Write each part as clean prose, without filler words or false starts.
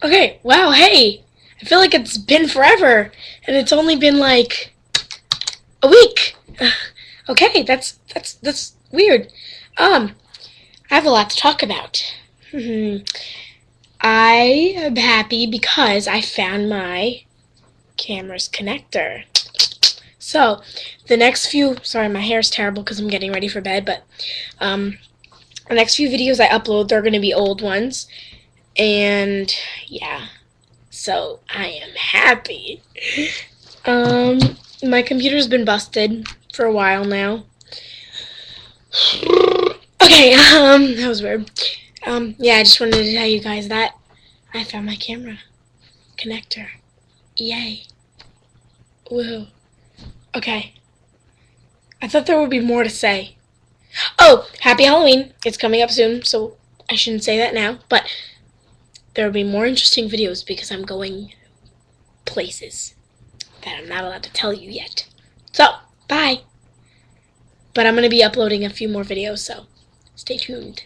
Okay, wow, hey! I feel like it's been forever, and it's only been like a week. Okay, that's weird. I have a lot to talk about. I am happy because I found my camera's connector. So, the next few, sorry, my hair's terrible because I'm getting ready for bed, but the next few videos I upload, they're going to be old ones, and yeah, so I am happy. My computer's been busted for a while now. Okay, that was weird. Yeah, I just wanted to tell you guys that I found my camera connector. Yay. Woohoo. Okay. I thought there would be more to say. Oh, happy Halloween. It's coming up soon, so I shouldn't say that now, but there will be more interesting videos because I'm going places that I'm not allowed to tell you yet. So, bye. But I'm going to be uploading a few more videos, so stay tuned.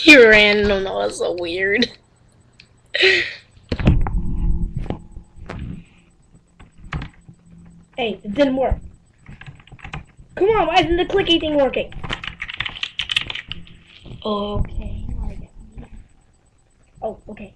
You ran. No, that's so weird. Hey, it didn't work. Come on, why isn't the clicky thing working? Okay. Oh, okay.